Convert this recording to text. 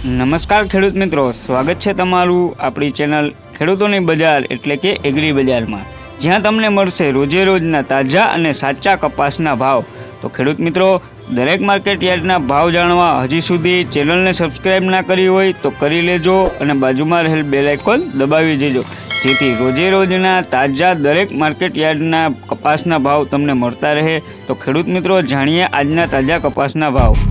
નમસ્કાર ખેડૂત મિત્રો, સ્વાગત છે તમારું આપણી ચેનલ ખેડૂતોની બજાર એટલે કે એગ્રી બજારમાં, જ્યાં તમને મળશે રોજે રોજના તાજા અને સાચા કપાસના ભાવ। તો ખેડૂત મિત્રો, દરેક માર્કેટ યાર્ડના ભાવ જાણવા હજી સુધી ચેનલને સબસ્ક્રાઈબ ના કરી હોય તો કરી લેજો અને બાજુમાં રહેલ બેલ આઇકોન દબાવી દેજો, જેથી રોજે રોજના તાજા દરેક માર્કેટ યાર્ડના કપાસના ભાવ તમને મળતા રહે। તો ખેડૂત મિત્રો, જાણીએ આજના તાજા કપાસના ભાવ।